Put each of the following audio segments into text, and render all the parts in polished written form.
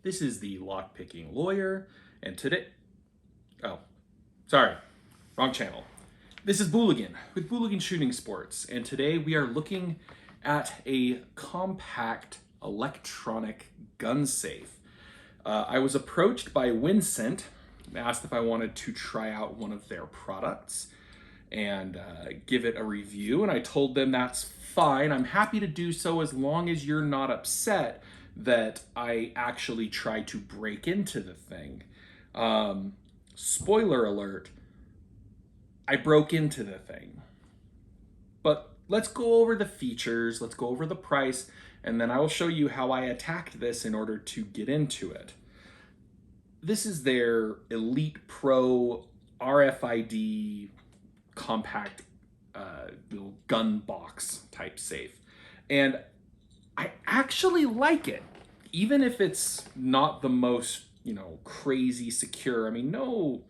This is the lockpicking lawyer, and today, oh, sorry, wrong channel. This is Booligan with Booligan Shooting Sports, and today we are looking at a compact electronic gun safe. I was approached by Wincent, asked if I wanted to try out one of their products and give it a review, and I told them that's fine. I'm happy to do so as long as you're not upset that I actually tried to break into the thing. Spoiler alert, I broke into the thing. But let's go over the features, let's go over the price, and then I will show you how I attacked this in order to get into it. This is their Elite Pro RFID compact little gun box type safe. And I actually like it, even if it's not the most, crazy secure. I mean, no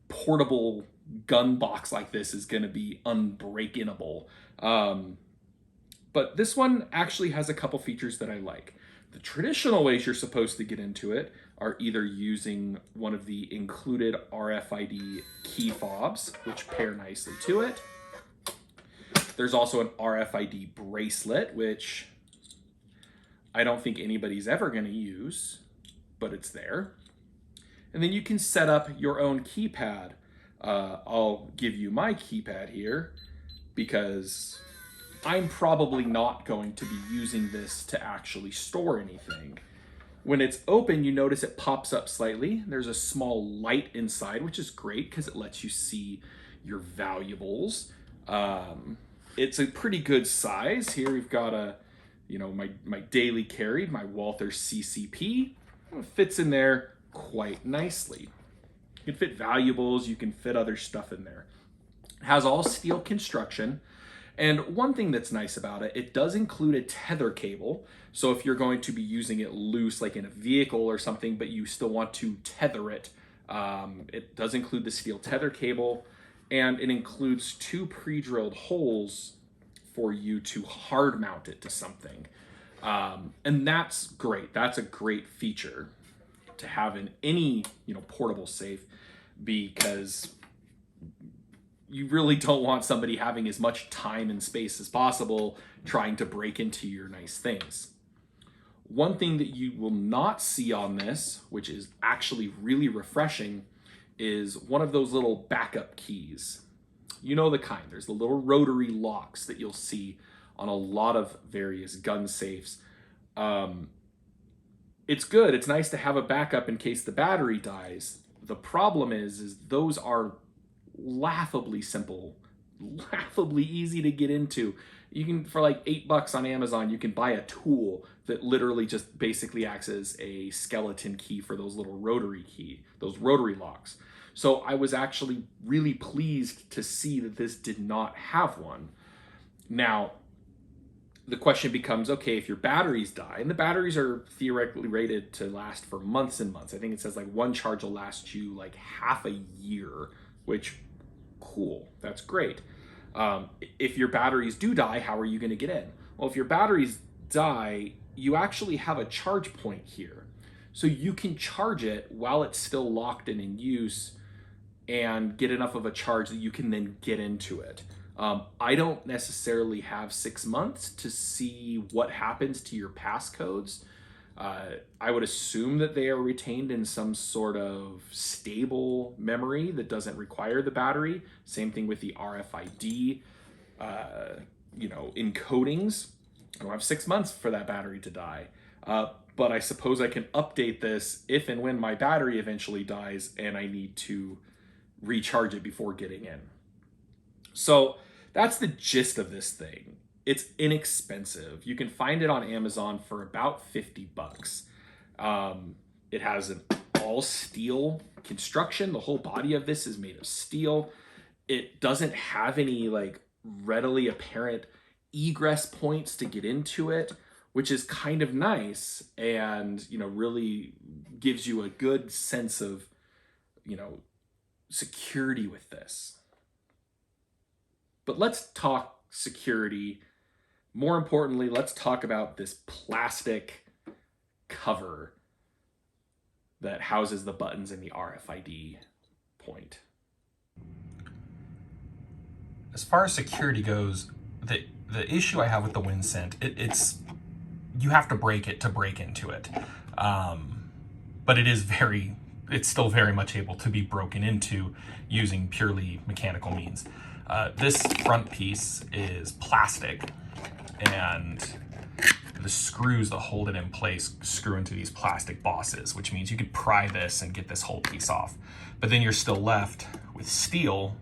portable gun box like this is going to be unbreakable. But this one actually has a couple features that I like. The traditional ways you're supposed to get into it are either using one of the included RFID key fobs, which pair nicely to it. There's also an RFID bracelet, which I don't think anybody's ever going to use, but it's there. And then you can set up your own keypad. I'll give you my keypad here because I'm probably not going to be using this to actually store anything. When it's open, you notice it pops up slightly. There's a small light inside, which is great because it lets you see your valuables. It's a pretty good size. Here we've got my daily carry, my Walther CCP. It fits in there quite nicely. You can fit valuables, you can fit other stuff in there. It has all steel construction. And one thing that's nice about it, it does include a tether cable. So if you're going to be using it loose, like in a vehicle or something, but you still want to tether it, it does include the steel tether cable, and it includes 2 pre-drilled holes for you to hard mount it to something. And that's great. That's a great feature to have in any portable safe, because you really don't want somebody having as much time and space as possible trying to break into your nice things. One thing that you will not see on this, which is actually really refreshing, is one of those little backup keys. You know the kind. There's the little rotary locks that you'll see on a lot of various gun safes. It's good. It's nice to have a backup in case the battery dies. The problem is those are laughably simple, laughably easy to get into. You can, for like $8 on Amazon, you can buy a tool that literally just basically acts as a skeleton key for those little those rotary locks. So I was actually really pleased to see that this did not have one. Now, the question becomes, okay, if your batteries die, and the batteries are theoretically rated to last for months and months. I think it says like one charge will last you like half a year, which, cool, that's great. If your batteries do die, how are you going to get in? Well, if your batteries die, you actually have a charge point here. So you can charge it while it's still locked and in use and get enough of a charge that you can then get into it. I don't necessarily have 6 months to see what happens to your passcodes. I would assume that they are retained in some sort of stable memory that doesn't require the battery. Same thing with the RFID, encodings. I don't have 6 months for that battery to die. But I suppose I can update this if and when my battery eventually dies and I need to recharge it before getting in. So that's the gist of this thing. It's inexpensive. You can find it on Amazon for about $50. It has an all steel construction. The whole body of this is made of steel. It doesn't have any like readily apparent egress points to get into it, which is kind of nice and, really gives you a good sense of, security with this. But let's talk security. More importantly, let's talk about this plastic cover that houses the buttons in the RFID point. As far as security goes, the issue I have with the Wincent, it's you have to break it to break into it, but it's still very much able to be broken into using purely mechanical means. This front piece is plastic, and the screws that hold it in place screw into these plastic bosses, which means you could pry this and get this whole piece off. But then you're still left with steel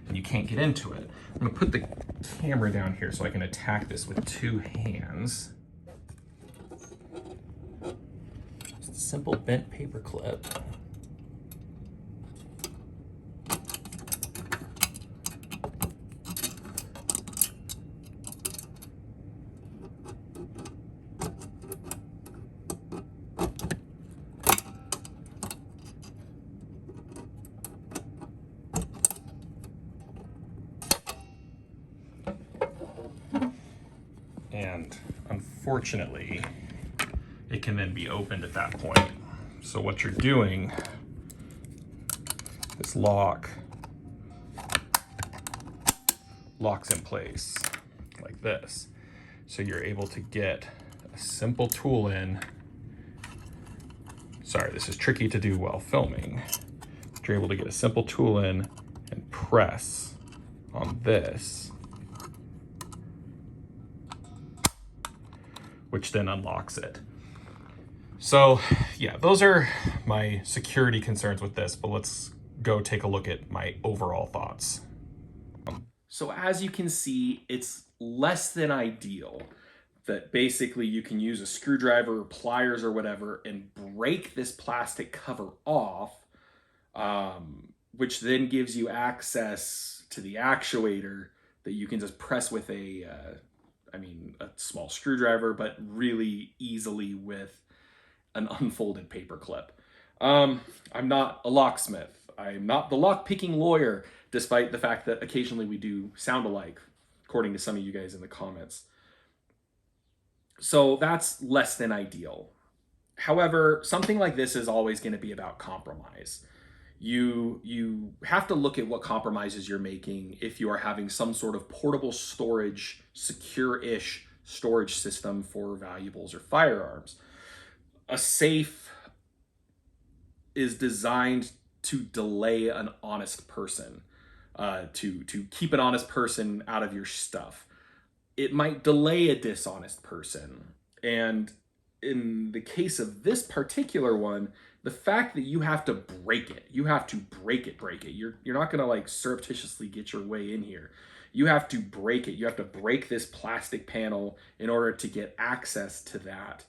and you can't get into it. I'm gonna put the camera down here so I can attack this with two hands. Just a simple bent paper clip. And unfortunately, it can then be opened at that point. So what you're doing, this lock locks in place like this. So you're able to get a simple tool in. Sorry, this is tricky to do while filming. But you're able to get a simple tool in and press on this, which then unlocks it. So yeah, those are my security concerns with this, but let's go take a look at my overall thoughts. So as you can see, it's less than ideal that basically you can use a screwdriver or pliers or whatever and break this plastic cover off, which then gives you access to the actuator that you can just press with a small screwdriver, but really easily with an unfolded paper clip. I'm not a locksmith. I'm not the lock-picking lawyer, despite the fact that occasionally we do sound alike, according to some of you guys in the comments. So that's less than ideal. However, something like this is always going to be about compromise. You have to look at what compromises you're making if you are having some sort of portable storage, secure-ish storage system for valuables or firearms. A safe is designed to delay an honest person, to keep an honest person out of your stuff. It might delay a dishonest person. And in the case of this particular one, the fact that you have to break it, you're not gonna like surreptitiously get your way in here. You have to break it. You have to break this plastic panel in order to get access to that.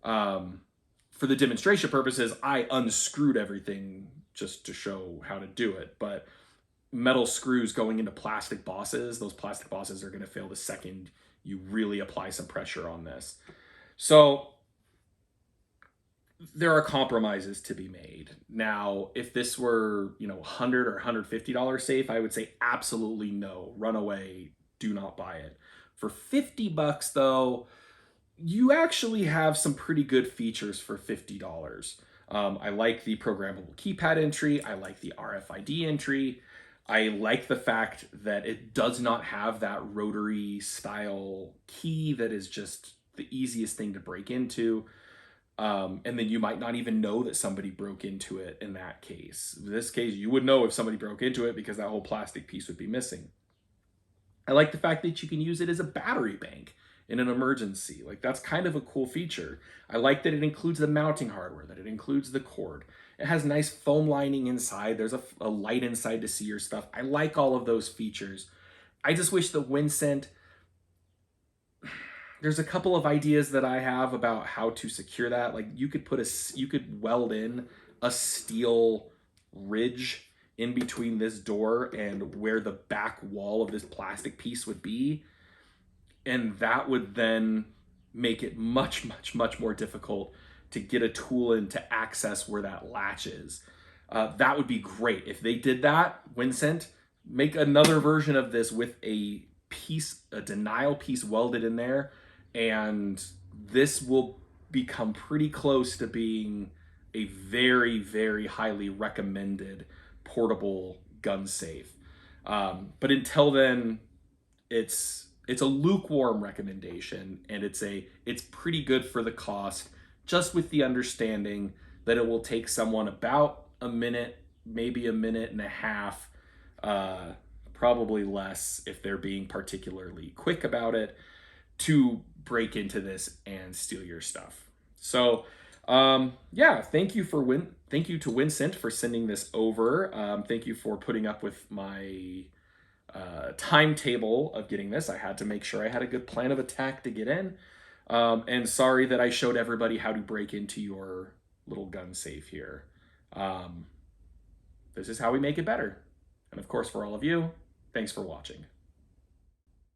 For the demonstration purposes, I unscrewed everything just to show how to do it, but metal screws going into plastic bosses, those plastic bosses are gonna fail the second you really apply some pressure on this. So there are compromises to be made. Now, if this were, $100 or $150 safe, I would say absolutely no, run away, do not buy it. For $50 though, you actually have some pretty good features for $50. I like the programmable keypad entry. I like the RFID entry. I like the fact that it does not have that rotary style key that is just the easiest thing to break into. And then you might not even know that somebody broke into it in that case. In this case, you would know if somebody broke into it because that whole plastic piece would be missing. I like the fact that you can use it as a battery bank in an emergency. Like, that's kind of a cool feature. I like that it includes the mounting hardware, that it includes the cord. It has nice foam lining inside. There's a light inside to see your stuff. I like all of those features. I just wish the Wincent, there's a couple of ideas that I have about how to secure that. Like, you could weld in a steel ridge in between this door and where the back wall of this plastic piece would be. And that would then make it much, much, much more difficult to get a tool in to access where that latch is. That would be great. If they did that, Wincent, make another version of this with a denial piece welded in there, and this will become pretty close to being a very, very highly recommended portable gun safe. But until then, it's a lukewarm recommendation, and it's pretty good for the cost, just with the understanding that it will take someone about a minute, maybe a minute and a half, uh, probably less if they're being particularly quick about it, to break into this and steal your stuff. So, yeah, thank you to Wincent for sending this over. Thank you for putting up with my timetable of getting this. I had to make sure I had a good plan of attack to get in. And sorry that I showed everybody how to break into your little gun safe here. This is how we make it better. And of course, for all of you, thanks for watching.